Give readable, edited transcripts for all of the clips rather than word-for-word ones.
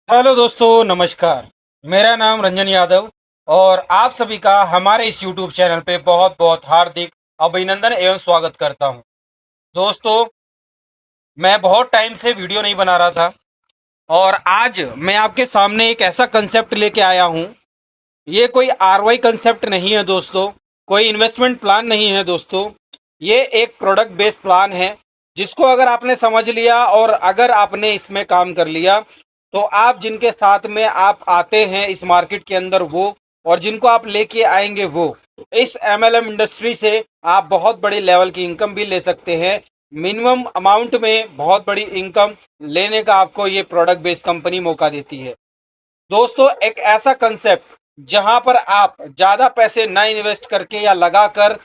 Hello दोस्तों, नमस्कार। मेरा नाम रंजन यादव और आप सभी का हमारे इस यूट्यूब चैनल पे बहुत बहुत हार्दिक अभिनंदन एवं स्वागत करता हूं। दोस्तों, मैं बहुत टाइम से वीडियो नहीं बना रहा था और आज मैं आपके सामने एक ऐसा कंसेप्ट लेके आया हूं। ये कोई आरओआई कंसेप्ट नहीं है दोस्तों, कोई इन्वेस्टमेंट प्लान नहीं है दोस्तों। ये एक प्रोडक्ट बेस्ड प्लान है, जिसको अगर आपने समझ लिया और अगर आपने इसमें काम कर लिया, तो आप जिनके साथ में आप आते हैं इस मार्केट के अंदर वो, और जिनको आप लेके आएंगे वो, इस एमएलएम इंडस्ट्री से आप बहुत बड़ी लेवल की इनकम भी ले सकते हैं। मिनिमम अमाउंट में बहुत बड़ी इनकम लेने का आपको ये प्रोडक्ट बेस्ड कंपनी मौका देती है। दोस्तों, एक ऐसा कंसेप्ट जहां पर आप ज्यादा पैसे ना इन्वेस्ट करके या लगाकर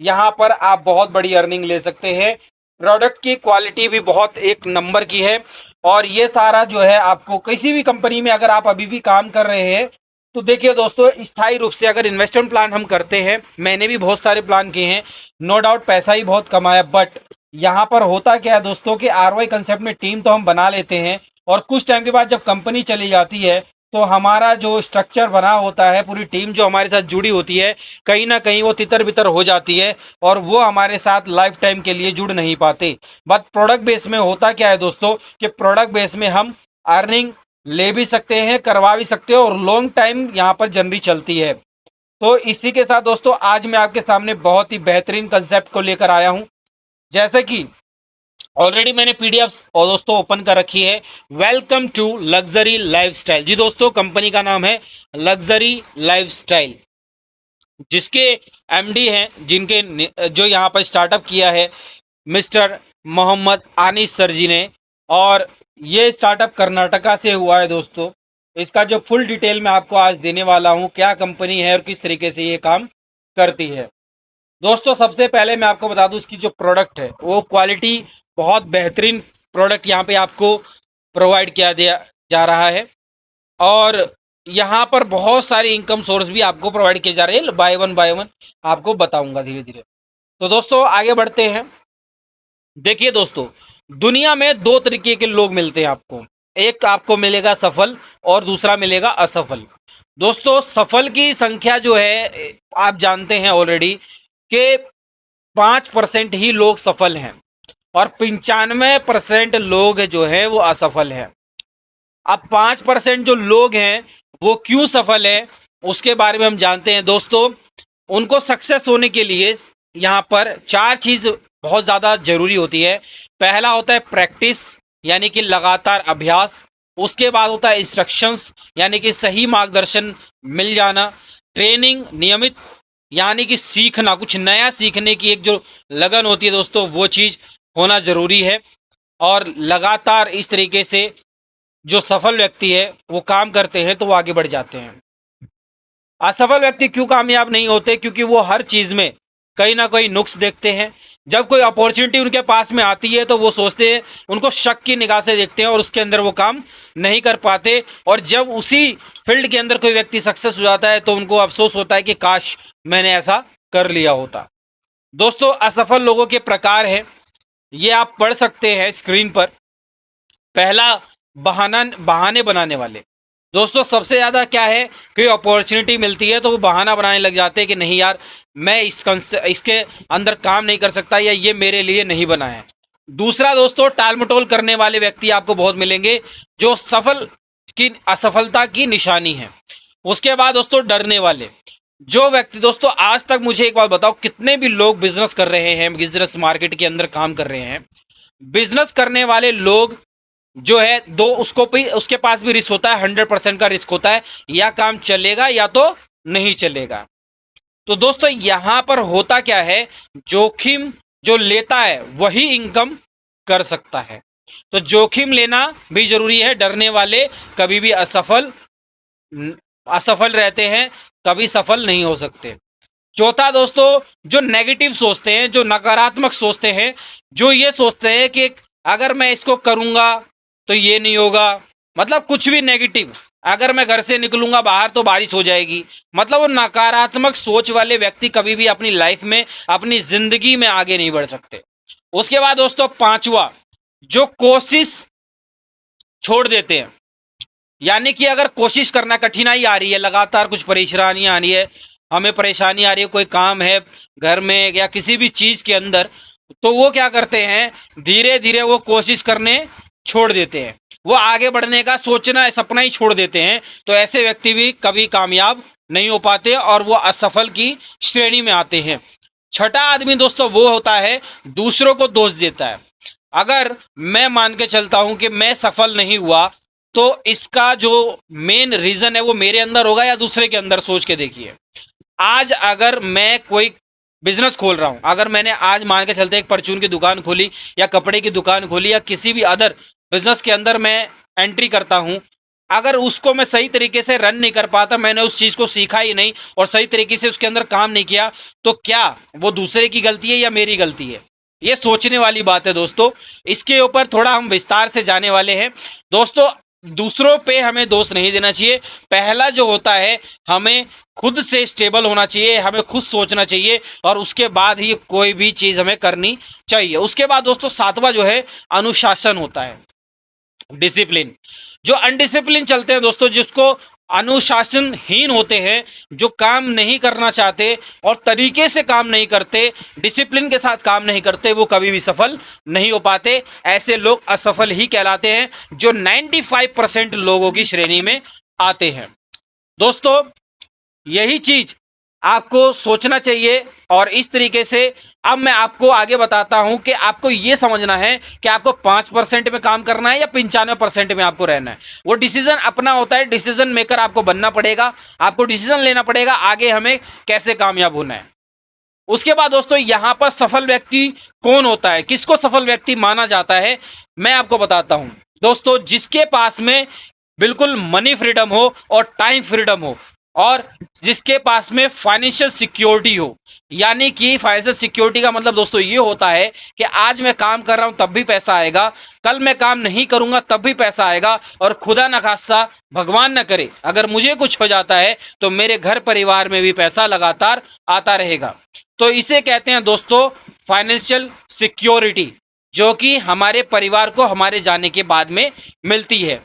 यहाँ पर आप बहुत बड़ी अर्निंग ले सकते हैं। प्रोडक्ट की क्वालिटी भी बहुत एक नंबर की है और ये सारा जो है आपको किसी भी कंपनी में अगर आप अभी भी काम कर रहे हैं, तो देखिए दोस्तों, स्थायी रूप से अगर इन्वेस्टमेंट प्लान हम करते हैं, मैंने भी बहुत सारे प्लान किए हैं, नो डाउट पैसा ही बहुत कमाया, बट यहाँ पर होता क्या है दोस्तों कि आरओआई कंसेप्ट में टीम तो हम बना लेते हैं और कुछ टाइम के बाद जब कंपनी चली जाती है, तो हमारा जो स्ट्रक्चर बना होता है, पूरी टीम जो हमारे साथ जुड़ी होती है, कहीं ना कहीं वो तितर बितर हो जाती है और वो हमारे साथ लाइफ टाइम के लिए जुड़ नहीं पाते। बट प्रोडक्ट बेस में होता क्या है दोस्तों कि प्रोडक्ट बेस में हम अर्निंग ले भी सकते हैं, करवा भी सकते हैं और लॉन्ग टाइम यहाँ पर जर्नी चलती है। तो इसी के साथ दोस्तों, आज मैं आपके सामने बहुत ही बेहतरीन कंसेप्ट को लेकर आया हूँ। जैसे कि ऑलरेडी मैंने पीडीएफ और दोस्तों ओपन कर रखी है। Welcome to luxury lifestyle. जी दोस्तों, कंपनी का नाम है लग्जरी लाइफस्टाइल, जिसके एमडी हैं, जिनके जो यहाँ पर स्टार्टअप किया है मिस्टर मोहम्मद आनिस सर जी ने, और ये स्टार्टअप कर्नाटका से हुआ है दोस्तों। इसका जो फुल डिटेल मैं आपको आज देने वाला हूँ, क्या कंपनी है और किस तरीके से ये काम करती है। दोस्तों, सबसे पहले मैं आपको बता दूं, इसकी जो प्रोडक्ट है वो क्वालिटी बहुत बेहतरीन प्रोडक्ट यहाँ पे आपको प्रोवाइड किया दिया जा रहा है और यहाँ पर बहुत सारे इनकम सोर्स भी आपको प्रोवाइड किए जा रहे हैं। बाय वन आपको बताऊंगा धीरे धीरे। तो दोस्तों, आगे बढ़ते हैं। देखिए दोस्तों, दुनिया में दो तरीके के लोग मिलते हैं आपको। एक आपको मिलेगा सफल और दूसरा मिलेगा असफल। दोस्तों, सफल की संख्या जो है आप जानते हैं ऑलरेडी कि 5% ही लोग सफल हैं और 95% लोग जो हैं वो असफल हैं। अब 5% जो लोग हैं वो क्यों सफल है, उसके बारे में हम जानते हैं दोस्तों। उनको सक्सेस होने के लिए यहाँ पर चार चीज बहुत ज्यादा जरूरी होती है। पहला होता है प्रैक्टिस, यानी कि लगातार अभ्यास। उसके बाद होता है इंस्ट्रक्शंस, यानी कि सही मार्गदर्शन मिल जाना। ट्रेनिंग, नियमित, यानी कि सीखना, कुछ नया सीखने की एक जो लगन होती है दोस्तों, वो चीज होना जरूरी है। और लगातार इस तरीके से जो सफल व्यक्ति है वो काम करते हैं तो वो आगे बढ़ जाते हैं। असफल व्यक्ति क्यों कामयाब नहीं होते? क्योंकि वो हर चीज में कहीं ना कहीं नुक्स देखते हैं। जब कोई अपॉर्चुनिटी उनके पास में आती है तो वो सोचते हैं, उनको शक की निगाह से देखते हैं और उसके अंदर वो काम नहीं कर पाते। और जब उसी फील्ड के अंदर कोई व्यक्ति सक्सेस हो जाता है तो उनको अफसोस होता है कि काश मैंने ऐसा कर लिया होता। दोस्तों, असफल लोगों के प्रकार है, ये आप पढ़ सकते हैं स्क्रीन पर। पहला, बहाने बनाने वाले। दोस्तों, सबसे ज्यादा क्या है कि अपॉर्चुनिटी मिलती है तो वो बहाना बनाने लग जाते हैं कि नहीं यार, मैं इसके अंदर काम नहीं कर सकता या ये मेरे लिए नहीं बना है। दूसरा दोस्तों, टाल मटोल करने वाले व्यक्ति आपको बहुत मिलेंगे, जो सफल की असफलता की निशानी है। उसके बाद दोस्तों, डरने वाले जो व्यक्ति। दोस्तों, आज तक मुझे एक बात बताओ, कितने भी लोग बिजनेस कर रहे हैं, बिजनेस मार्केट के अंदर काम कर रहे हैं, बिजनेस करने वाले लोग जो है दो, उसको भी, उसके पास भी रिस्क होता है, 100% का रिस्क होता है, या काम चलेगा या तो नहीं चलेगा। तो दोस्तों, यहां पर होता क्या है, जोखिम जो लेता है वही इनकम कर सकता है। तो जोखिम लेना भी जरूरी है। डरने वाले कभी भी असफल रहते हैं, कभी सफल नहीं हो सकते। चौथा दोस्तों, जो नेगेटिव सोचते हैं, जो नकारात्मक सोचते हैं, जो ये सोचते हैं कि अगर मैं इसको करूंगा तो ये नहीं होगा, मतलब कुछ भी नेगेटिव, अगर मैं घर से निकलूंगा बाहर तो बारिश हो जाएगी, मतलब वो नकारात्मक सोच वाले व्यक्ति कभी भी अपनी लाइफ में, अपनी जिंदगी में आगे नहीं बढ़ सकते। उसके बाद दोस्तों, पांचवा, जो कोशिश छोड़ देते हैं। यानी कि अगर कोशिश करना, कठिनाई आ रही है, लगातार कुछ परेशानियां आ रही है, हमें परेशानी आ रही है, कोई काम है घर में या किसी भी चीज के अंदर, तो वो क्या करते हैं, धीरे धीरे वो कोशिश करने छोड़ देते हैं, वो आगे बढ़ने का सोचना सपना ही छोड़ देते हैं। तो ऐसे व्यक्ति भी कभी कामयाब नहीं हो पाते और वो असफल की श्रेणी में आते हैं। छठा आदमी दोस्तों वो होता है दूसरों को दोष देता है। अगर मैं मान के चलता हूं कि मैं सफल नहीं हुआ, तो इसका जो मेन रीजन है वो मेरे अंदर होगा या दूसरे के अंदर, सोच के देखिए। आज अगर मैं कोई बिजनेस खोल रहा हूं, अगर मैंने आज मान के चलते एक परचून की दुकान खोली या कपड़े की दुकान खोली या किसी भी अदर बिजनेस के अंदर मैं एंट्री करता हूं, अगर उसको मैं सही तरीके से रन नहीं कर पाता, मैंने उस चीज को सीखा ही नहीं और सही तरीके से उसके अंदर काम नहीं किया, तो क्या वो दूसरे की गलती है या मेरी गलती है? ये सोचने वाली बात है दोस्तों। इसके ऊपर थोड़ा हम विस्तार से जाने वाले हैं दोस्तों। दूसरों पे हमें दोष नहीं देना चाहिए। पहला जो होता है, हमें खुद से स्टेबल होना चाहिए, हमें खुद सोचना चाहिए और उसके बाद ही कोई भी चीज हमें करनी चाहिए। उसके बाद दोस्तों सातवां जो है अनुशासन होता है, डिसिप्लिन। जो अनडिसिप्लिन चलते हैं दोस्तों, जिसको अनुशासनहीन होते हैं, जो काम नहीं करना चाहते और तरीके से काम नहीं करते, डिसिप्लिन के साथ काम नहीं करते, वो कभी भी सफल नहीं हो पाते। ऐसे लोग असफल ही कहलाते हैं, जो 95% लोगों की श्रेणी में आते हैं। दोस्तों यही चीज आपको सोचना चाहिए और इस तरीके से अब मैं आपको आगे बताता हूं कि आपको यह समझना है कि आपको 5% में काम करना है या 95% में आपको रहना है। वो डिसीजन अपना होता है, डिसीजन मेकर आपको बनना पड़ेगा, आपको डिसीजन लेना पड़ेगा आगे हमें कैसे कामयाब होना है। उसके बाद दोस्तों यहां पर सफल व्यक्ति कौन होता है, किसको सफल व्यक्ति माना जाता है, मैं आपको बताता हूं दोस्तों। जिसके पास में बिल्कुल मनी फ्रीडम हो और टाइम फ्रीडम हो और जिसके पास में फाइनेंशियल सिक्योरिटी हो। यानी कि फाइनेंशियल सिक्योरिटी का मतलब दोस्तों ये होता है कि आज मैं काम कर रहा हूं तब भी पैसा आएगा, कल मैं काम नहीं करूंगा तब भी पैसा आएगा, और खुदा न खास्ता भगवान न करे अगर मुझे कुछ हो जाता है तो मेरे घर परिवार में भी पैसा लगातार आता रहेगा। तो इसे कहते हैं दोस्तों फाइनेंशियल सिक्योरिटी, जो कि हमारे परिवार को हमारे जाने के बाद में मिलती है।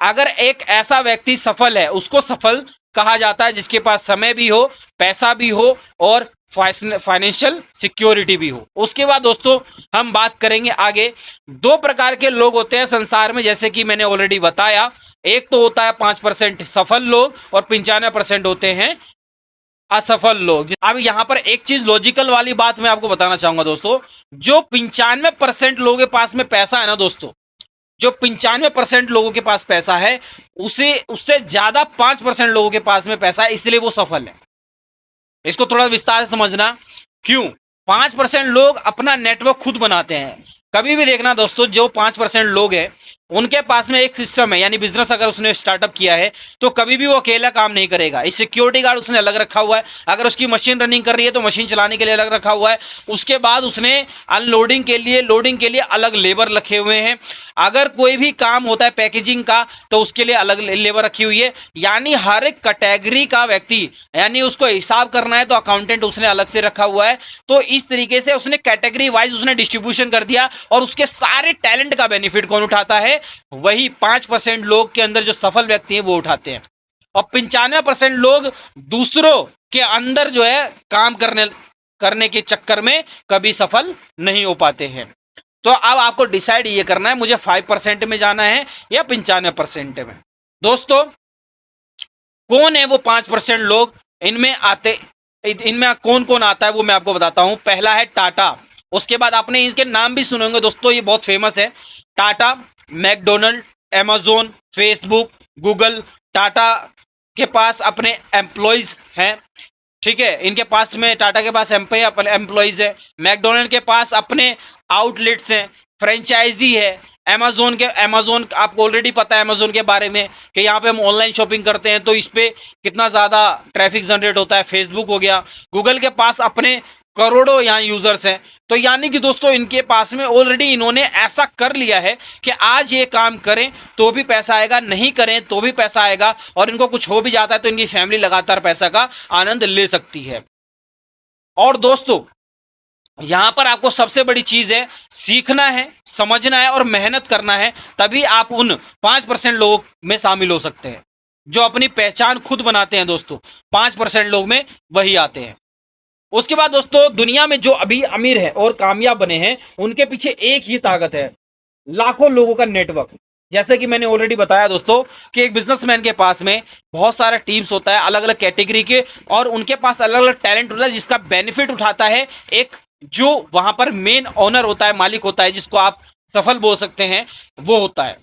अगर एक ऐसा व्यक्ति सफल है, उसको सफल कहा जाता है जिसके पास समय भी हो, पैसा भी हो और फाइनेंशियल सिक्योरिटी भी हो। उसके बाद दोस्तों हम बात करेंगे आगे। दो प्रकार के लोग होते हैं संसार में, जैसे कि मैंने ऑलरेडी बताया। एक तो होता है 5% सफल लोग और 95% होते हैं असफल लोग। अब यहां पर एक चीज लॉजिकल वाली बात मैं आपको बताना चाहूंगा दोस्तों। जो 95% लोगों के पास में पैसा है ना दोस्तों, जो 95% लोगों के पास पैसा है, उसे उससे ज्यादा 5% लोगों के पास में पैसा है, इसलिए वो सफल है। इसको थोड़ा विस्तार से समझना। क्यों? 5% लोग अपना नेटवर्क खुद बनाते हैं। कभी भी देखना दोस्तों, जो 5% लोग हैं उनके पास में एक सिस्टम है, यानी बिजनेस अगर उसने स्टार्टअप किया है तो कभी भी वो अकेला काम नहीं करेगा। इस सिक्योरिटी गार्ड उसने अलग रखा हुआ है, अगर उसकी मशीन रनिंग कर रही है तो मशीन चलाने के लिए अलग रखा हुआ है। उसके बाद उसने अनलोडिंग के लिए, लोडिंग के लिए अलग लेबर रखे हुए हैं। अगर कोई भी काम होता है पैकेजिंग का तो उसके लिए अलग लेबर रखी हुई है। यानी हर एक कैटेगरी का व्यक्ति, यानी उसको हिसाब करना है तो अकाउंटेंट उसने अलग से रखा हुआ है। तो इस तरीके से उसने कैटेगरी वाइज उसने डिस्ट्रीब्यूशन कर दिया और उसके सारे टैलेंट का बेनिफिट कौन उठाता है? वही 5% लोग के अंदर जो सफल व्यक्ति हैं वो उठाते हैं। और 95% लोग दूसरों के अंदर जो है काम करने के चक्कर में कभी सफल नहीं हो पाते हैं। तो अब आपको डिसाइड ये करना है, मुझे 5% में जाना है या 95% में। दोस्तों कौन है वो 5% लोग? इनमें कौन कौन आता है वो मैं आपको बताता हूं। पहला है टाटा। उसके बाद आपने इसके नाम भी सुने होंगे दोस्तों, ये बहुत फेमस है। Tata, McDonald, Amazon, Facebook, Google. Tata के पास अपने एम्प्लॉयज हैं, ठीक है, इनके पास में टाटा के पास एम्प्लॉयज है। मैकडोनल्ड के पास अपने आउटलेट्स हैं, फ्रेंचाइजी है। अमेजोन आपको ऑलरेडी पता है अमेजोन के बारे में कि यहाँ पे हम ऑनलाइन शॉपिंग करते हैं तो इस पे कितना ज़्यादा ट्रैफिक जनरेट होता है। फेसबुक हो गया। गूगल के पास अपने करोड़ों यहाँ यूजर्स हैं। तो यानी कि दोस्तों इनके पास में ऑलरेडी इन्होंने ऐसा कर लिया है कि आज ये काम करें तो भी पैसा आएगा, नहीं करें तो भी पैसा आएगा, और इनको कुछ हो भी जाता है तो इनकी फैमिली लगातार पैसा का आनंद ले सकती है। और दोस्तों यहाँ पर आपको सबसे बड़ी चीज है, सीखना है, समझना है और मेहनत करना है, तभी आप उन 5% लोगों में शामिल हो सकते हैं जो अपनी पहचान खुद बनाते हैं दोस्तों। 5% लोग में वही आते हैं। उसके बाद दोस्तों, दुनिया में जो अभी अमीर है और कामयाब बने हैं, उनके पीछे एक ही ताकत है, लाखों लोगों का नेटवर्क। जैसे कि मैंने ऑलरेडी बताया दोस्तों कि एक बिजनेसमैन के पास में बहुत सारा टीम्स होता है अलग अलग कैटेगरी के, और उनके पास अलग अलग टैलेंट होता है जिसका बेनिफिट उठाता है एक जो वहां पर मेन ओनर होता है, मालिक होता है, जिसको आप सफल बोल सकते हैं, वो होता है।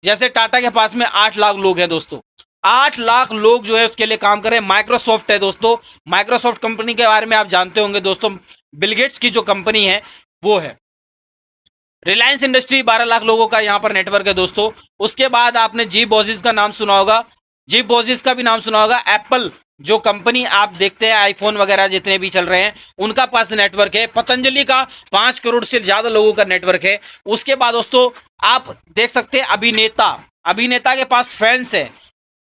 जैसे टाटा के पास में 8 लाख लोग हैं दोस्तों, 8 लाख लोग जो है उसके लिए काम कर रहे हैं। माइक्रोसॉफ्ट है दोस्तों, माइक्रोसॉफ्ट कंपनी के बारे में आप जानते होंगे दोस्तों, बिलगेट्स की जो कंपनी है वो है। रिलायंस इंडस्ट्री 12 लाख लोगों का यहाँ पर नेटवर्क है दोस्तों। उसके बाद आपने जी बोजिस का नाम सुना होगा, जी बोजिस का भी नाम सुना होगा। एप्पल जो कंपनी आप देखते हैं, आईफोन वगैरह जितने भी चल रहे हैं, उनका पास नेटवर्क है। पतंजलि का 5 करोड़ से ज्यादा लोगों का नेटवर्क है। उसके बाद दोस्तों आप देख सकते हैं अभिनेता, अभिनेता के पास फैंस है,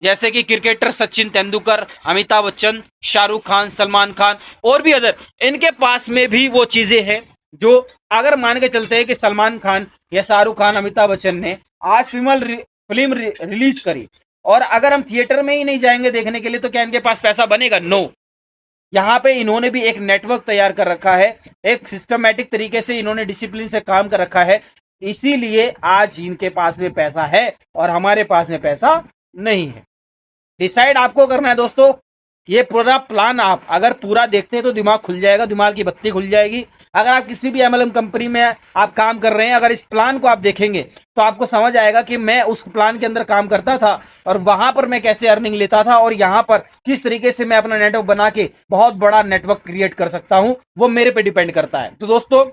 जैसे कि क्रिकेटर सचिन तेंदुलकर, अमिताभ बच्चन, शाहरुख खान, सलमान खान और भी अदर। इनके पास में भी वो चीजें हैं जो, अगर मान के चलते हैं कि सलमान खान या शाहरुख खान, अमिताभ बच्चन ने आज फिल्म रिलीज करी, और अगर हम थिएटर में ही नहीं जाएंगे देखने के लिए, तो क्या इनके पास पैसा बनेगा? नो। यहाँ पे इन्होंने भी एक नेटवर्क तैयार कर रखा है, एक सिस्टमैटिक तरीके से इन्होंने डिसिप्लिन से काम कर रखा है, इसीलिए आज इनके पास में पैसा है और हमारे पास में पैसा नहीं है। डिसाइड आपको करना है दोस्तों। ये पूरा प्लान आप अगर पूरा देखते हैं तो दिमाग खुल जाएगा, दिमाग की बत्ती खुल जाएगी। अगर आप किसी भी एमएलएम कंपनी में आप काम कर रहे हैं, अगर इस प्लान को आप देखेंगे तो आपको समझ आएगा कि मैं उस प्लान के अंदर काम करता था और वहां पर मैं कैसे अर्निंग लेता था, और यहाँ पर किस तरीके से मैं अपना नेटवर्क बना के बहुत बड़ा नेटवर्क क्रिएट कर सकता हूं, वो मेरे पे डिपेंड करता है। तो दोस्तों,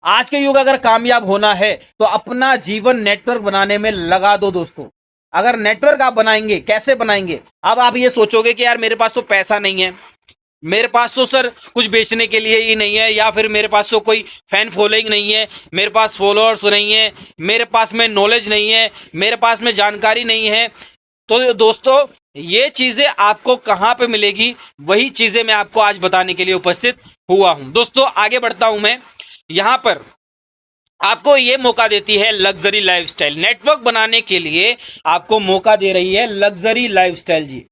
आज के युग अगर कामयाब होना है तो अपना जीवन नेटवर्क बनाने में लगा दो दोस्तों। अगर नेटवर्क आप बनाएंगे, कैसे बनाएंगे? अब आप ये सोचोगे कि यार मेरे पास तो पैसा नहीं है, मेरे पास तो सर कुछ बेचने के लिए ही नहीं है, या फिर मेरे पास तो कोई फैन फॉलोइंग नहीं है, मेरे पास फॉलोअर्स नहीं है, मेरे पास में नॉलेज नहीं है, मेरे पास में जानकारी नहीं है। तो दोस्तों, ये चीजें आपको कहां पे मिलेगी, वही चीजें मैं आपको आज बताने के लिए उपस्थित हुआ हूं। दोस्तों, आगे बढ़ता हूं मैं। यहां पर आपको ये मौका देती है लग्जरी लाइफस्टाइल, नेटवर्क बनाने के लिए आपको मौका दे रही है लग्जरी लाइफस्टाइल जी।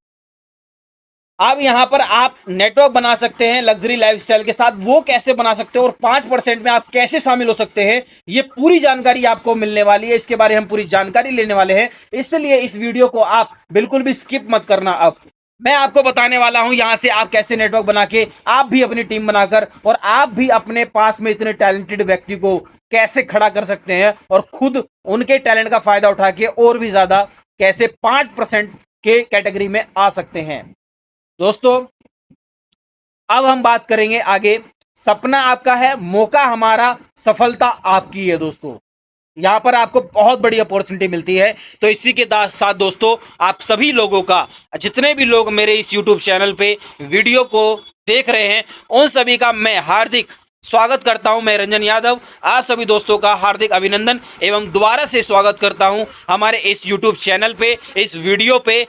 अब यहां पर आप नेटवर्क बना सकते हैं लग्जरी लाइफस्टाइल के साथ। वो कैसे बना सकते हो और 5% में आप कैसे शामिल हो सकते हैं, ये पूरी जानकारी आपको मिलने वाली है। इसके बारे में हम पूरी जानकारी लेने वाले हैं, इसलिए इस वीडियो को आप बिल्कुल भी स्किप मत करना। अब मैं आपको बताने वाला हूं यहां से आप कैसे नेटवर्क बना के आप भी अपनी टीम बनाकर, और आप भी अपने पास में इतने टैलेंटेड व्यक्ति को कैसे खड़ा कर सकते हैं, और खुद उनके टैलेंट का फायदा उठा के और भी ज्यादा कैसे 5% के कैटेगरी में आ सकते हैं। दोस्तों, अब हम बात करेंगे आगे। सपना आपका है, मौका हमारा, सफलता आपकी है दोस्तों। यहां पर आपको बहुत बड़ी अपॉर्चुनिटी मिलती है। तो इसी के साथ दोस्तों, आप सभी लोगों का, जितने भी लोग मेरे इस यूट्यूब चैनल पे वीडियो को देख रहे हैं, उन सभी का मैं हार्दिक स्वागत करता हूं। मैं रंजन यादव आप सभी दोस्तों का हार्दिक अभिनंदन एवं दोबारा से स्वागत करता हूं हमारे इस यूट्यूब चैनल पे, इस वीडियो पे।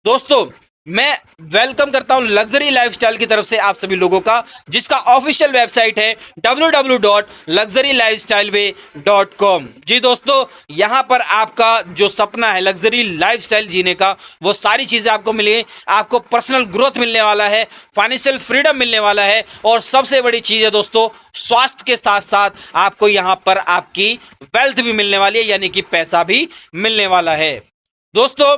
दोस्तों, मैं वेलकम करता हूं लग्जरी लाइफस्टाइल की तरफ से आप सभी लोगों का, जिसका ऑफिशियल वेबसाइट है www.luxurylifestyleway.com। जी दोस्तों, यहां पर आपका जो सपना है लग्जरी लाइफस्टाइल जीने का, वो सारी चीजें आपको मिलेंगी। आपको पर्सनल ग्रोथ मिलने वाला है, फाइनेंशियल फ्रीडम मिलने वाला है, और सबसे बड़ी चीज है दोस्तों, स्वास्थ्य के साथ साथ आपको यहां पर आपकी वेल्थ भी मिलने वाली है, यानी कि पैसा भी मिलने वाला है। दोस्तों,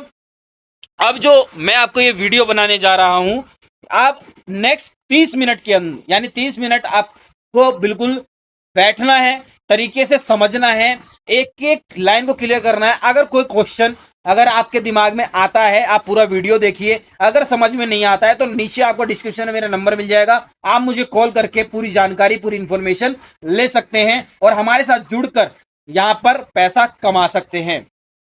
अब जो मैं आपको ये वीडियो बनाने जा रहा हूं, आप नेक्स्ट 30 मिनट के अंदर, यानी 30 मिनट आपको बिल्कुल बैठना है, तरीके से समझना है, एक एक लाइन को क्लियर करना है। अगर कोई क्वेश्चन अगर आपके दिमाग में आता है, आप पूरा वीडियो देखिए। अगर समझ में नहीं आता है तो नीचे आपको डिस्क्रिप्शन में मेरा नंबर मिल जाएगा, आप मुझे कॉल करके पूरी जानकारी, पूरी इंफॉर्मेशन ले सकते हैं और हमारे साथ जुड़कर यहां पर पैसा कमा सकते हैं।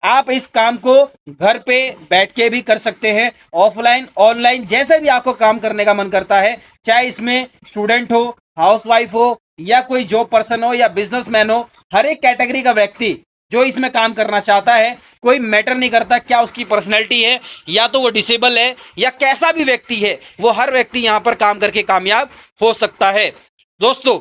आप इस काम को घर पे बैठ के भी कर सकते हैं, ऑफलाइन ऑनलाइन जैसे भी आपको काम करने का मन करता है, चाहे इसमें स्टूडेंट हो, हाउसवाइफ हो, या कोई जॉब पर्सन हो, या बिजनेसमैन हो। हर एक कैटेगरी का व्यक्ति जो इसमें काम करना चाहता है, कोई मैटर नहीं करता क्या उसकी पर्सनैलिटी है, या तो वो डिसेबल है या कैसा भी व्यक्ति है, वो हर व्यक्ति यहाँ पर काम करके कामयाब हो सकता है। दोस्तों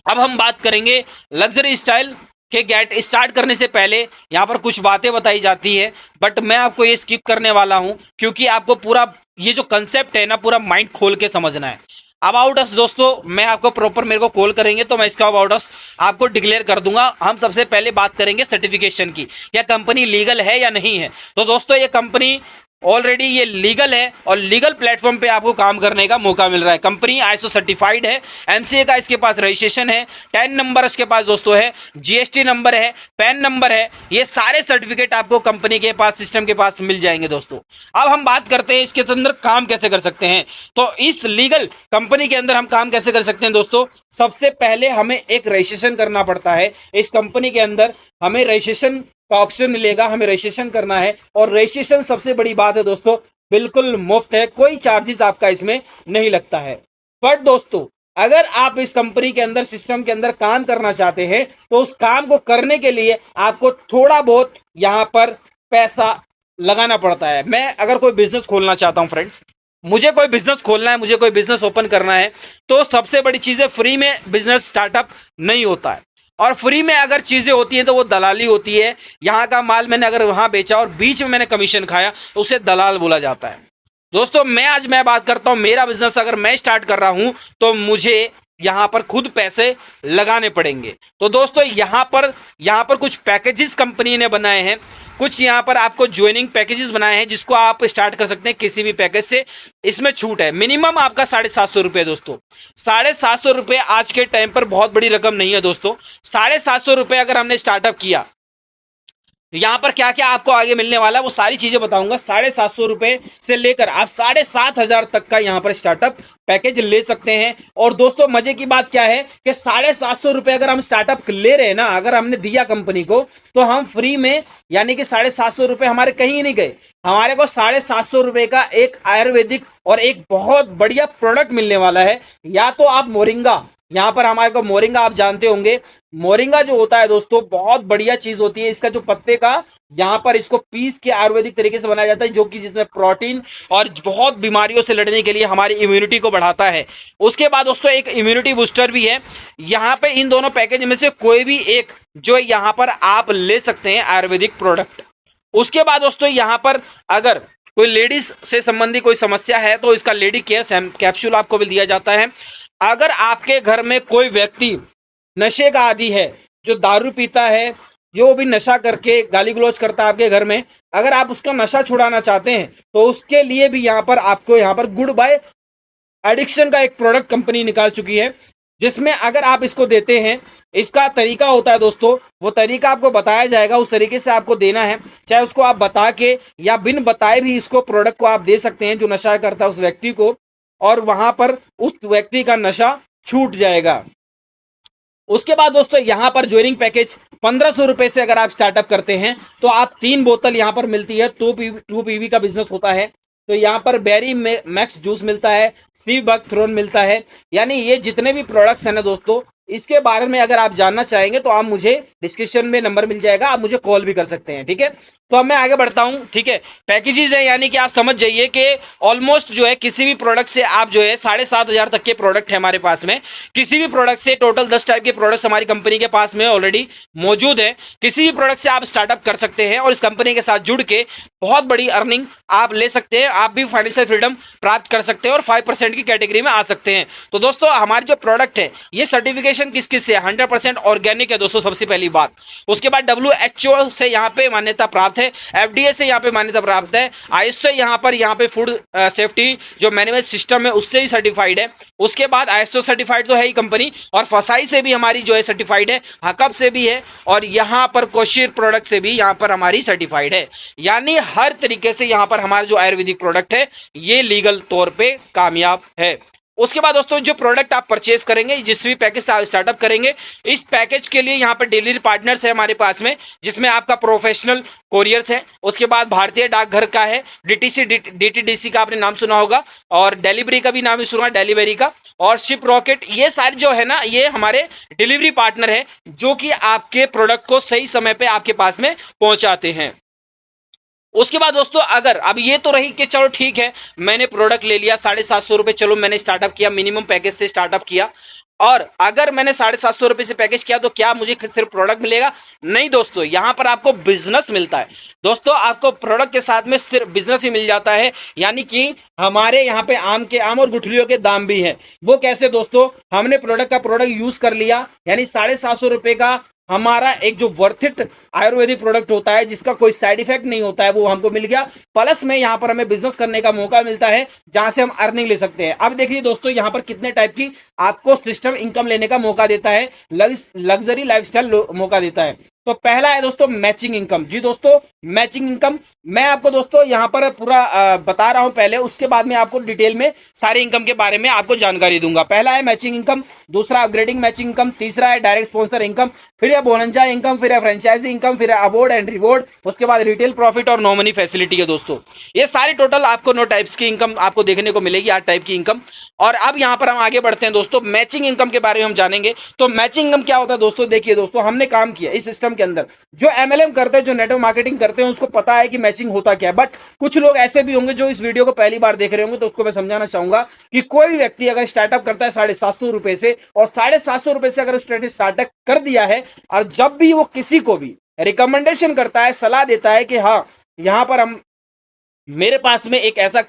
अब हम बात करेंगे लग्जरी स्टाइल के गेट स्टार्ट करने से पहले यहाँ पर कुछ बातें बताई जाती है, बट मैं आपको ये स्किप करने वाला हूँ क्योंकि आपको पूरा ये जो कंसेप्ट है ना पूरा माइंड खोल के समझना है। अबाउट अस दोस्तों मैं आपको प्रॉपर मेरे को कॉल करेंगे तो मैं इसका अबाउट अस आपको डिक्लेयर कर दूंगा। हम सबसे पहले बात करेंगे सर्टिफिकेशन की, या कंपनी लीगल है या नहीं है। तो दोस्तों ये कंपनी ऑलरेडी ये लीगल है और लीगल प्लेटफॉर्म पे आपको काम करने का मौका मिल रहा है। कंपनी आईएसओ सर्टिफाइड है, एमसीए का इसके पास रजिस्ट्रेशन है, 10 नंबर इसके पास दोस्तों है, जीएसटी नंबर है, पैन नंबर है, ये सारे सर्टिफिकेट आपको कंपनी के पास सिस्टम के पास मिल जाएंगे। दोस्तों अब हम बात करते हैं इसके अंदर काम कैसे कर सकते हैं। तो इस लीगल कंपनी के अंदर हम काम कैसे कर सकते हैं दोस्तों, सबसे पहले हमें एक रजिस्ट्रेशन करना पड़ता है। इस कंपनी के अंदर हमें रजिस्ट्रेशन का ऑप्शन मिलेगा, हमें रजिस्ट्रेशन करना है और रजिस्ट्रेशन सबसे बड़ी बात है दोस्तों, बिल्कुल मुफ्त है, कोई चार्जेस आपका इसमें नहीं लगता है। बट दोस्तों अगर आप इस कंपनी के अंदर सिस्टम के अंदर काम करना चाहते हैं तो उस काम को करने के लिए आपको थोड़ा बहुत यहां पर पैसा लगाना पड़ता है। मैं अगर कोई बिजनेस खोलना चाहता हूं फ्रेंड्स, मुझे कोई बिजनेस खोलना है, मुझे कोई बिजनेस ओपन करना है, तो सबसे बड़ी चीज है फ्री में बिजनेस स्टार्टअप नहीं होता है। और फ्री में अगर चीजें होती हैं तो वो दलाली होती है। यहाँ का माल मैंने अगर वहां बेचा और बीच में मैंने कमीशन खाया तो उसे दलाल बोला जाता है। दोस्तों मैं बात करता हूं, मेरा बिजनेस अगर मैं स्टार्ट कर रहा हूं तो मुझे यहां पर खुद पैसे लगाने पड़ेंगे। तो दोस्तों यहां पर कुछ पैकेजेस कंपनी ने बनाए हैं, कुछ यहां पर आपको ज्वाइनिंग पैकेजेस बनाए हैं जिसको आप स्टार्ट कर सकते हैं किसी भी पैकेज से। इसमें छूट है, मिनिमम आपका 750 दोस्तों। 750 आज के टाइम पर बहुत बड़ी रकम नहीं है दोस्तों। 750 अगर हमने स्टार्टअप किया, यहाँ पर क्या क्या आपको आगे मिलने वाला है वो सारी चीजें बताऊंगा। 750 से लेकर आप 7,500 तक का यहाँ पर स्टार्टअप पैकेज ले सकते हैं। और दोस्तों मजे की बात क्या है कि 750 अगर हम स्टार्टअप ले रहे हैं ना, अगर हमने दिया कंपनी को तो हम फ्री में, यानी कि 750 हमारे कहीं नहीं गए, हमारे को 750 का एक आयुर्वेदिक और एक बहुत बढ़िया प्रोडक्ट मिलने वाला है। या तो आप मोरिंगा, यहाँ पर हमारे को मोरिंगा आप जानते होंगे, मोरिंगा जो होता है दोस्तों बहुत बढ़िया चीज होती है। इसका जो पत्ते का यहाँ पर इसको पीस के आयुर्वेदिक तरीके से बनाया जाता है, जो कि जिसमें प्रोटीन और बहुत बीमारियों से लड़ने के लिए हमारी इम्यूनिटी को बढ़ाता है। उसके बाद दोस्तों एक इम्यूनिटी बूस्टर भी है। यहाँ पे इन दोनों पैकेज में से कोई भी एक जो यहाँ पर आप ले सकते हैं आयुर्वेदिक प्रोडक्ट। उसके बाद दोस्तों यहाँ पर अगर कोई लेडीज से संबंधी कोई समस्या है तो इसका लेडी केयर कैप्सूल आपको भी दिया जाता है। अगर आपके घर में कोई व्यक्ति नशे का आदी है, जो दारू पीता है, जो भी नशा करके गाली गलौज करता है आपके घर में, अगर आप उसका नशा छुड़ाना चाहते हैं तो उसके लिए भी यहाँ पर आपको यहाँ पर गुड बाय एडिक्शन का एक प्रोडक्ट कंपनी निकाल चुकी है, जिसमें अगर आप इसको देते हैं, इसका तरीका होता है दोस्तों, वो तरीका आपको बताया जाएगा, उस तरीके से आपको देना है। चाहे उसको आप बता के या बिन बताए भी इसको प्रोडक्ट को आप दे सकते हैं जो नशा करता है उस व्यक्ति को, और वहां पर उस व्यक्ति का नशा छूट जाएगा। उसके बाद दोस्तों यहाँ पर ज्वाइनिंग पैकेज 1500 से अगर आप स्टार्टअप करते हैं तो आप 3 बोतल यहाँ पर मिलती है। 2 पीवी का बिजनेस होता है तो यहाँ पर बेरी मैक्स जूस मिलता है, सी बक थ्रोन मिलता है, यानी ये जितने भी प्रोडक्ट्स हैं ना दोस्तों, इसके बारे में अगर आप जानना चाहेंगे तो आप मुझे डिस्क्रिप्शन में नंबर मिल जाएगा, आप मुझे कॉल भी कर सकते हैं। ठीक है, तो अब मैं आगे बढ़ता हूं। ठीक है, पैकेजेस है, यानी कि आप समझ जाइए कि ऑलमोस्ट जो है किसी भी प्रोडक्ट से आप जो है 7,500 तक के प्रोडक्ट है हमारे पास में। किसी भी प्रोडक्ट से टोटल 10 टाइप के प्रोडक्ट्स हमारी कंपनी के पास में ऑलरेडी मौजूद है। किसी भी प्रोडक्ट से आप स्टार्टअप कर सकते हैं और इस कंपनी के साथ जुड़ के बहुत बड़ी अर्निंग आप ले सकते हैं, आप भी फाइनेंशियल फ्रीडम प्राप्त कर सकते हैं और 5% की कैटेगरी में आ सकते हैं। तो दोस्तों हमारी जो प्रोडक्ट है ये सर्टिफिकेशन किस किस से 100% ऑर्गेनिक है दोस्तों, सबसे पहली बात। उसके बाद WHO से यहाँ पे मान्यता प्राप्त है, FDA से यहाँ पे मान्यता प्राप्त है, ISO से यहाँ पे फूड सेफ्टी जो मैनेजमेंट सिस्टम है उससे ही सर्टिफाइड है। उसके बाद ISO सर्टिफाइड तो है ही कंपनी, और फसाई से भी हमारी जो है सर्टिफाइड है, हकब से भी है, और यहाँ पर कोशिर प्रोडक्ट से भी यहाँ पर हमारी सर्टिफाइड है। यानी हर तरीके से यहाँ पर हमारा जो आयुर्वेदिक प्रोडक्ट है ये लीगल तौर पे कामयाब है। उसके बाद दोस्तों जो प्रोडक्ट आप परचेस करेंगे, जिस भी पैकेज से आप स्टार्टअप करेंगे, इस पैकेज के लिए यहाँ पर डिलीवरी पार्टनर्स है हमारे पास में, जिसमें आपका प्रोफेशनल कोरियर्स है, उसके बाद भारतीय डाकघर का है, डीटीसी डीटीडीसी का आपने नाम सुना होगा, और डिलीवरी का भी नाम सुना, डिलीवरी का, और शिप रॉकेट, ये सारे जो है ना, ये हमारे डिलीवरी पार्टनर है जो कि आपके प्रोडक्ट को सही समय पे आपके पास में पहुंचाते हैं। उसके बाद दोस्तों अगर अब ये तो रही कि चलो ठीक है, मैंने प्रोडक्ट ले लिया 750 रुपये, चलो मैंने स्टार्टअप किया, मिनिमम पैकेज से स्टार्टअप किया, और अगर मैंने 750 रुपये से पैकेज किया तो क्या मुझे सिर्फ प्रोडक्ट मिलेगा? नहीं दोस्तों, यहां पर आपको बिजनेस मिलता है। दोस्तों आपको प्रोडक्ट के साथ में सिर्फ बिजनेस ही मिल जाता है, यानी कि हमारे यहाँ पे आम के आम और गुठलियों के दाम भी है। वो कैसे दोस्तों? हमने प्रोडक्ट यूज कर लिया, यानी 750 रुपये का हमारा एक जो वर्थिट आयुर्वेदिक प्रोडक्ट होता है, जिसका कोई साइड इफेक्ट नहीं होता है, वो हमको मिल गया। प्लस में यहाँ पर हमें बिजनेस करने का मौका मिलता है, जहां से हम अर्निंग ले सकते हैं। अब देखिए दोस्तों, यहाँ पर कितने टाइप की आपको सिस्टम इनकम लेने का मौका देता है, लग्जरी लाइफस्टाइल मौका देता है। तो पहला है दोस्तों मैचिंग इनकम। जी दोस्तों, मैचिंग इनकम मैं आपको दोस्तों यहाँ पर पूरा बता रहा हूं पहले, उसके बाद में आपको डिटेल में सारे इनकम के बारे में आपको जानकारी दूंगा। पहला है मैचिंग इनकम, दूसरा अपग्रेडिंग मैचिंग इनकम, तीसरा है डायरेक्ट स्पॉन्सर इनकम, फिर है बोनंजा इनकम, फिर है फ्रेंचाइजी इनकम, फिर है अवार्ड एंड रिवॉर्ड, उसके बाद रिटेल प्रॉफिट और नो मनी फैसिलिटी है दोस्तों। ये सारी टोटल आपको 9 टाइप्स की इनकम आपको देखने को मिलेगी, 8 टाइप की इनकम। और अब यहाँ पर हम आगे बढ़ते हैं दोस्तों, मैचिंग इनकम के बारे में हम जानेंगे। तो मैचिंग इनकम क्या होता है दोस्तों? देखिए दोस्तों, हमने काम किया इस सिस्टम के अंदर, जो एमएलएम करते हैं, जो नेटवर्क मार्केटिंग करते हैं, उसको पता है कि मैचिंग होता क्या है। बट कुछ लोग ऐसे भी होंगे जो इस वीडियो को पहली बार देख रहे होंगे, तो उसको मैं समझाना चाहूंगा कि कोई भी व्यक्ति अगर स्टार्टअप करता है 750 रुपए से, और 750 रुपए से अगर स्टार्टअप कर दिया है, और जब भी वो किसी को भी रिकमेंडेशन करता है, सलाह देता है कि हाँ यहां पर हम, मेरे पास में एक ऐसा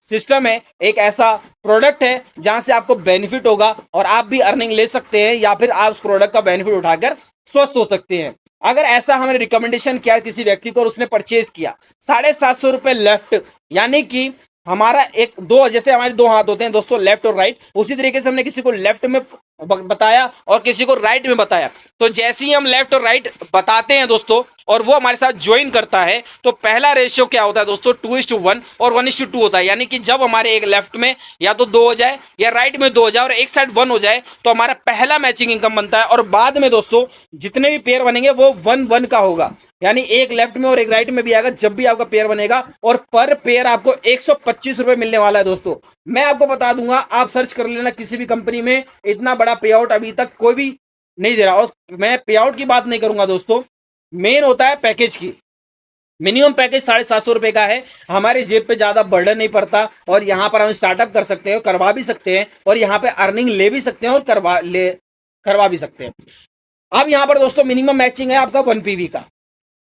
सिस्टम है, एक ऐसा प्रोडक्ट है जहां से आपको बेनिफिट होगा और आप भी अर्निंग ले सकते हैं, या फिर आप उस प्रोडक्ट का बेनिफिट उठाकर स्वस्थ हो सकते हैं। अगर ऐसा हमने रिकमेंडेशन किया किसी व्यक्ति को और उसने परचेज किया 750 रुपए लेफ्ट, यानी कि हमारा एक दो, जैसे हमारे दो हाथ होते हैं दोस्तों, लेफ्ट और राइट, उसी तरीके से हमने किसी को लेफ्ट में बताया और किसी को राइट में बताया। तो जैसे ही हम लेफ्ट और राइट बताते हैं दोस्तों, और वो हमारे साथ ज्वाइन करता है, तो पहला रेशियो क्या होता है दोस्तों? 2:1 और 1:2 होता है। यानी कि जब हमारे एक लेफ्ट में या तो 2 हो जाए या राइट में 2 हो जाए और एक साइड 1 हो जाए, तो हमारा पहला मैचिंग इनकम बनता है। और बाद में दोस्तों जितने भी पेयर बनेंगे वो 1-1 का होगा, यानी एक लेफ्ट में और एक राइट में भी आएगा जब भी आपका पेयर बनेगा, और पर पेयर आपको 125 रुपए मिलने वाला है दोस्तों। मैं आपको बता दूंगा, आप सर्च कर लेना किसी भी कंपनी में, इतना बड़ा पे आउट अभी तक कोई भी नहीं दे रहा। और मैं पे आउट की बात नहीं करूंगा दोस्तों, मेन होता है पैकेज की। मिनिमम पैकेज 750 रुपए का है, हमारे जेब पे ज्यादा बर्डन नहीं पड़ता, और यहां पर हम स्टार्टअप कर सकते हैं, करवा भी सकते हैं, और यहाँ पे अर्निंग ले भी सकते हैं और करवा भी सकते हैं। अब यहाँ पर दोस्तों मिनिमम मैचिंग है आपका 1 PV का,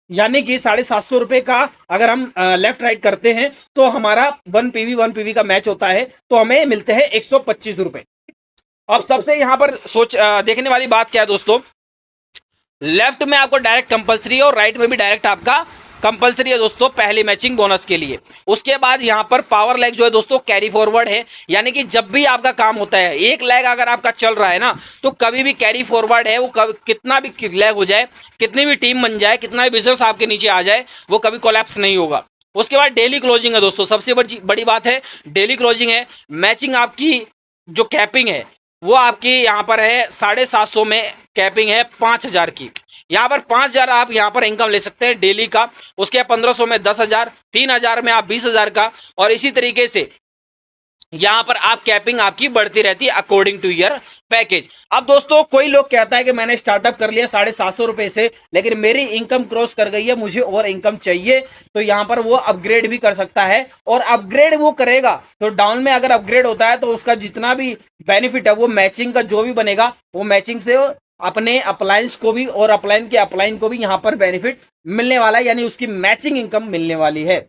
यानी कि 750 रुपए का अगर हम लेफ्ट राइट करते हैं तो हमारा 1 PV का मैच होता है, तो हमें मिलते हैं 125 रुपए। अब सबसे यहां पर देखने वाली बात क्या है दोस्तों, लेफ्ट में आपको डायरेक्ट कंपलसरी है और राइट में भी डायरेक्ट आपका कंपलसरी है दोस्तों, पहली मैचिंग बोनस के लिए। उसके बाद यहां पर पावर लैग जो है दोस्तों कैरी फॉरवर्ड है, यानी कि जब भी आपका काम होता है, एक लैग अगर आपका चल रहा है ना, तो कभी भी कैरी फॉरवर्ड है, वो कितना भी लैग हो जाए, कितनी भी टीम बन जाए, कितना भी बिजनेस आपके नीचे आ जाए, वो कभी कोलैप्स नहीं होगा। उसके बाद डेली क्लोजिंग है दोस्तों, सबसे बड़ी बात है डेली क्लोजिंग है। मैचिंग आपकी जो कैपिंग है वो आपकी यहाँ पर है 750 में, कैपिंग है 5000 की। यहाँ पर 5000 आप यहाँ पर इनकम ले सकते हैं डेली का। उसके 1500 में 10,000, 3000 में आप 20,000 का, और इसी तरीके से यहाँ पर आप कैपिंग आपकी बढ़ती रहती है अकॉर्डिंग टू ईयर पैकेज। अब दोस्तों कोई लोग कहता है कि मैंने स्टार्टअप कर लिया 750 रुपए से, लेकिन मेरी इनकम क्रॉस कर गई है, मुझे और इनकम चाहिए, तो यहाँ पर वो अपग्रेड भी कर सकता है। और अपग्रेड वो करेगा तो डाउन में अगर अपग्रेड होता है तो उसका जितना भी बेनिफिट है वो मैचिंग का जो भी बनेगा, वो मैचिंग से अपने अप्लायंस को भी और अपलाइन के अपलाइन को भी यहाँ पर बेनिफिट मिलने वाला है, यानी उसकी मैचिंग इनकम मिलने वाली है।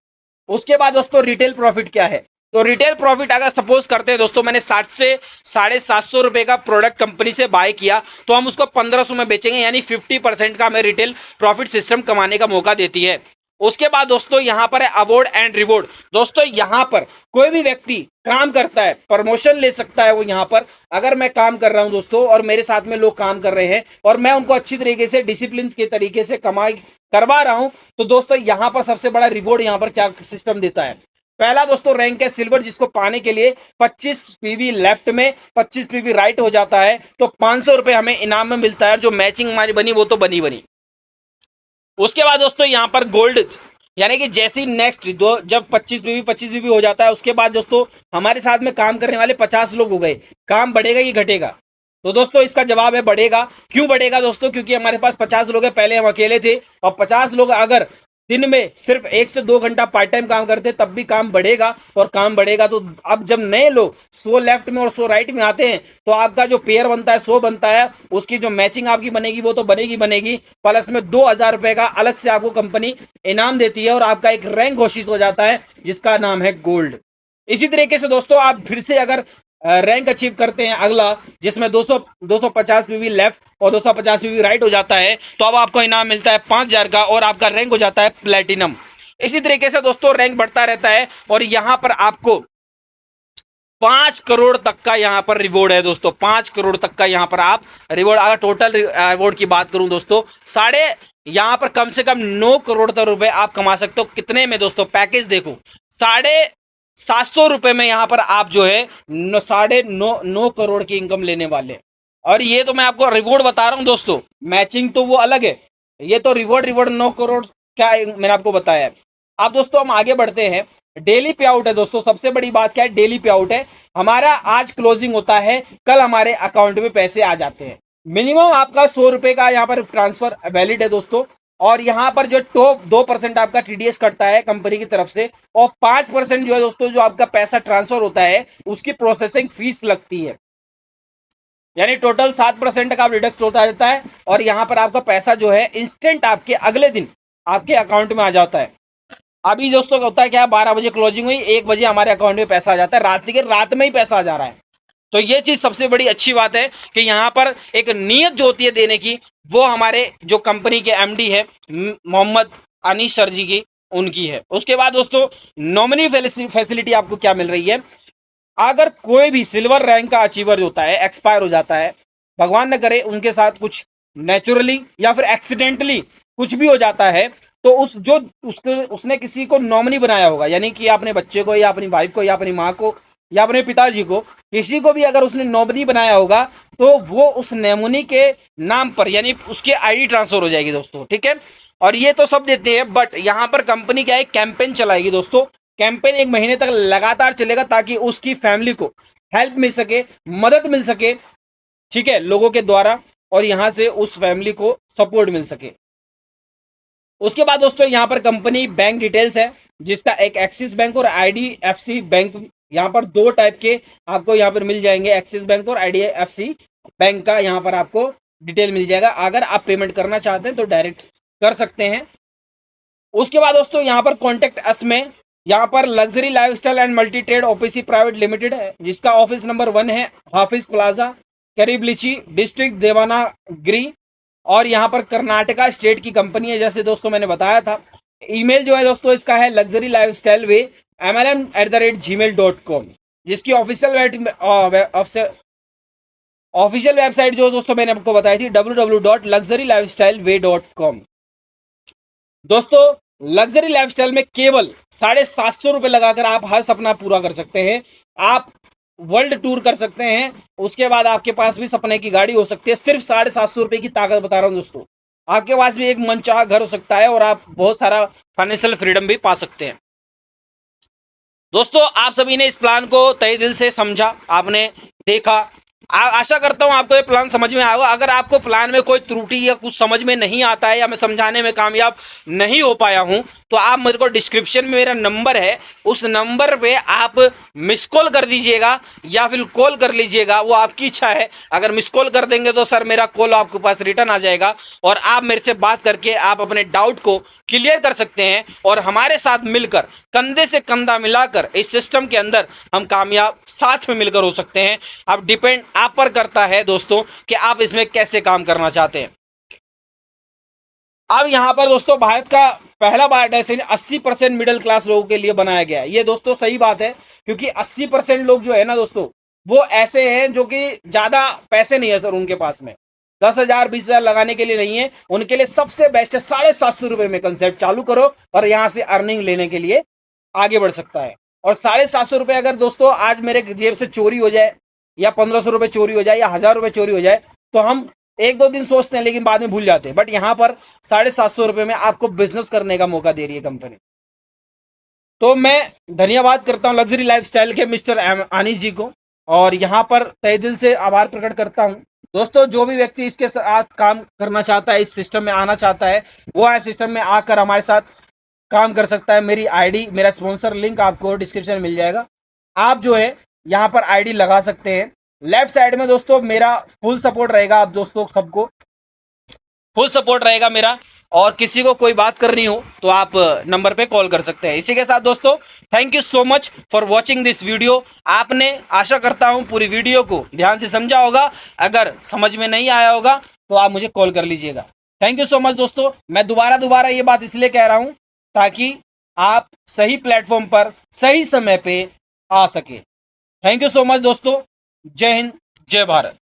उसके बाद दोस्तों रिटेल प्रॉफिट क्या है? तो रिटेल प्रॉफिट अगर सपोज करते हैं दोस्तों, मैंने 60 से 750 रुपए का प्रोडक्ट कंपनी से बाय किया, तो हम उसको 1500 में बेचेंगे, यानी 50% का हमें रिटेल प्रॉफिट सिस्टम कमाने का मौका देती है। उसके बाद दोस्तों यहाँ पर है अवार्ड एंड रिवॉर्ड। दोस्तों यहाँ पर कोई भी व्यक्ति काम करता है, प्रमोशन ले सकता है वो। यहाँ पर अगर मैं काम कर रहा हूं दोस्तों और मेरे साथ में लोग काम कर रहे हैं और मैं उनको अच्छी तरीके से डिसिप्लिन के तरीके से कमाई करवा रहा हूं, तो दोस्तों यहाँ पर सबसे बड़ा रिवॉर्ड यहाँ पर क्या सिस्टम देता है, पहला दोस्तों रैंक है सिल्वर, जिसको पाने के लिए 25 पीवी लेफ्ट में 25 पीवी राइट हो जाता है तो 500 रुपए हमें इनाम में मिलता है। जो मैचिंग हमारी बनी वो तो बनी बनी। उसके बाद दोस्तों यहाँ पर गोल्ड, यानी कि जैसी नेक्स्ट दो जब 25 पीवी हो जाता है, उसके बाद दोस्तों हमारे साथ में काम करने वाले 50 लोग हो गए, काम बढ़ेगा कि घटेगा? तो दोस्तों इसका जवाब है बढ़ेगा। क्यों बढ़ेगा दोस्तों? क्योंकि हमारे पास 50 लोग हैं, पहले हम अकेले थे, और 50 लोग अगर दिन में सिर्फ 1 से 2 घंटा पार्ट टाइम काम करते तब भी काम बढ़ेगा, और काम बढ़ेगा तो अब जब नए लोग 100 लेफ्ट में और 100 राइट में आते हैं तो आपका जो पेयर बनता है 100 बनता है, उसकी जो मैचिंग आपकी बनेगी वो तो बनेगी बनेगी, प्लस में 2000 रुपए का अलग से आपको कंपनी इनाम देती है, और आपका एक रैंक घोषित हो जाता है जिसका नाम है गोल्ड। इसी तरीके से दोस्तों आप फिर से अगर रैंक अचीव करते हैं अगला, जिसमें 250 पीवी लेफ्ट और 250 पीवी राइट हो जाता है, तो अब आपको इनाम मिलता है 5000 का, और आपका रैंक हो जाता है प्लेटिनम। इसी तरीके से दोस्तों रैंक बढ़ता रहता है, और यहां पर आपको 5 करोड़ तक का यहां पर रिवॉर्ड है दोस्तों। 5 करोड़ तक का यहां पर आप रिवॉर्ड, अगर टोटल रिवॉर्ड की बात करूं दोस्तों, साढ़े यहां पर कम से कम 9 करोड़ तक रुपए आप कमा सकते हो। कितने में दोस्तों? पैकेज देखो, 750 रुपए में यहां पर आप जो है 9.5 करोड़ की इनकम लेने वाले। और ये तो मैं आपको रिवॉर्ड बता रहा हूं दोस्तों, मैचिंग तो वो अलग है, ये तो रिवॉर्ड रिवॉर्ड 9 करोड़ क्या मैंने आपको बताया है। अब दोस्तों हम आगे बढ़ते हैं। डेली पे आउट है दोस्तों, सबसे बड़ी बात क्या है? डेली पे आउट है। हमारा आज क्लोजिंग होता है, कल हमारे अकाउंट में पैसे आ जाते हैं। मिनिमम आपका 100 रुपए का यहाँ पर ट्रांसफर वैलिड है दोस्तों, और यहाँ पर जो टॉप 2% आपका टीडीएस कटता है कंपनी की तरफ से, और 5% जो है दोस्तों जो आपका पैसा ट्रांसफर होता है उसकी प्रोसेसिंग फीस लगती है, यानी टोटल 7% का डिडक्ट होता जाता है, और यहाँ पर आपका पैसा जो है इंस्टेंट आपके अगले दिन आपके अकाउंट में आ जाता है। अभी दोस्तों होता है क्या, 12 बजे क्लोजिंग हुई, 1 बजे हमारे अकाउंट में पैसा आ जाता है, रात में ही पैसा आ जा रहा है। तो ये चीज सबसे बड़ी अच्छी बात है कि यहाँ पर एक नीयत जो होती है देने की, वो हमारे जो कंपनी के एमडी है मोहम्मद अनीस सर जी की, उनकी है। उसके बाद दोस्तों नॉमिनी फैसिलिटी आपको क्या मिल रही है? अगर कोई भी सिल्वर रैंक का अचीवर होता है एक्सपायर हो जाता है, भगवान न करे उनके साथ कुछ नेचुरली या फिर एक्सीडेंटली कुछ भी हो जाता है, तो उसने किसी को नॉमिनी बनाया होगा, यानी कि अपने बच्चे को या अपनी वाइफ को या अपनी माँ को या अपने पिताजी को, किसी को भी अगर उसने नॉमिनी बनाया होगा तो वो उस नॉमिनी के नाम पर यानी उसके आईडी ट्रांसफर हो जाएगी दोस्तों, ठीक है। और ये तो सब देते हैं, बट यहाँ पर कंपनी क्या है, कैंपेन चलाएगी दोस्तों। कैंपेन 1 महीने तक लगातार चलेगा ताकि उसकी फैमिली को हेल्प मिल सके, मदद मिल सके, ठीक है, लोगों के द्वारा, और यहां से उस फैमिली को सपोर्ट मिल सके। उसके बाद दोस्तों यहाँ पर कंपनी बैंक डिटेल्स है, जिसका एक एक्सिस बैंक और आईडीएफसी बैंक, यहाँ पर 2 टाइप के आपको यहाँ पर मिल जाएंगे, एक्सिस बैंक और आईडीएफसी बैंक का यहाँ पर आपको डिटेल मिल जाएगा। अगर आप पेमेंट करना चाहते हैं तो डायरेक्ट कर सकते हैं। उसके बाद दोस्तों यहाँ पर कॉन्टेक्ट अस में यहाँ पर luxury lifestyle and multi trade OPC private limited है, जिसका ऑफिस नंबर 1 है हाफिज प्लाजा, करीबलिची, डिस्ट्रिक्ट देवानागिरी, और यहाँ पर कर्नाटका स्टेट की कंपनी है, जैसे दोस्तों मैंने बताया था। ईमेल जो है दोस्तों इसका है luxury lifestyle way mlm@gmail.com, जिसकी ऑफिशियल वेबसाइट जो दोस्तों मैंने आपको बताई थी www.luxurylifestyleway.com। दोस्तों लग्जरी लाइफस्टाइल में केवल 750 रुपए लगाकर आप हर सपना पूरा कर सकते हैं। आप वर्ल्ड टूर कर सकते हैं, उसके बाद आपके पास भी सपने की गाड़ी हो सकती है। सिर्फ 750 रुपए की ताकत बता रहा हूं दोस्तों। आपके पास भी एक मनचाहा घर हो सकता है, और आप बहुत सारा फाइनेंशियल फ्रीडम भी पा सकते हैं। दोस्तों आप सभी ने इस प्लान को तहे दिल से समझा, आपने देखा। आशा करता हूं आपको ये प्लान समझ में आएगा। अगर आपको प्लान में कोई त्रुटि या कुछ समझ में नहीं आता है, या मैं समझाने में कामयाब नहीं हो पाया हूं, तो आप मेरे को डिस्क्रिप्शन में मेरा नंबर है, उस नंबर पे आप मिस कॉल कर दीजिएगा या फिर कॉल कर लीजिएगा, वो आपकी इच्छा है। अगर मिस कॉल कर देंगे तो सर मेरा कॉल आपके पास रिटर्न आ जाएगा, और आप मेरे से बात करके आप अपने डाउट को क्लियर कर सकते हैं, और हमारे साथ मिलकर कंधे से कंधा मिलाकर इस सिस्टम के अंदर हम कामयाब साथ में मिलकर हो सकते हैं। अब डिपेंड आप पर करता है दोस्तों कि आप इसमें कैसे काम करना चाहते हैं। अब यहां पर दोस्तों भारत का पहला बायोडेसिन 80% मिडिल क्लास लोगों के लिए बनाया गया है। ये दोस्तों सही बात है, क्योंकि 80% लोग जो है ना दोस्तों, वो ऐसे हैं जो कि ज्यादा पैसे नहीं है सर उनके पास में, 10,000 20,000 लगाने के लिए नहीं है। उनके लिए सबसे बेस्ट है 750 रुपए में कंसेप्ट चालू करो, और यहां से अर्निंग लेने के लिए आगे बढ़ सकता है। और 750 रुपये अगर दोस्तों आज मेरे जेब से चोरी हो जाए, या 1500 रुपये चोरी हो जाए, या 1000 रुपये चोरी हो जाए, तो हम एक दो दिन सोचते हैं लेकिन बाद में भूल जाते हैं। बट यहाँ पर 750 रुपये में आपको बिजनेस करने का मौका दे रही है कंपनी। तो मैं धन्यवाद करता हूँ लग्जरी लाइफस्टाइल के मिस्टर अनीश जी को, और यहाँ पर तहे दिल से आभार प्रकट करता हूँ। दोस्तों, जो भी व्यक्ति इसके साथ काम करना चाहता है, इस सिस्टम में आना चाहता है, वो इस सिस्टम में आकर हमारे साथ काम कर सकता है। मेरी आईडी, मेरा स्पॉन्सर लिंक आपको डिस्क्रिप्शन में मिल जाएगा। आप जो है यहाँ पर आईडी लगा सकते हैं। लेफ्ट साइड में दोस्तों मेरा फुल सपोर्ट रहेगा, आप दोस्तों सबको फुल सपोर्ट रहेगा मेरा, और किसी को कोई बात करनी हो तो आप नंबर पे कॉल कर सकते हैं। इसी के साथ दोस्तों, thank you so much for watching this video. आपने, आशा करता हूं, पूरी वीडियो को ध्यान से समझा होगा। अगर समझ में नहीं आया होगा तो आप मुझे कॉल कर लीजिएगा। थैंक यू सो मच दोस्तों। मैं दोबारा ये बात इसलिए कह रहा हूं ताकि आप सही प्लेटफॉर्म पर सही समय पे आ सके। थैंक यू सो मच दोस्तों। जय हिंद, जय भारत।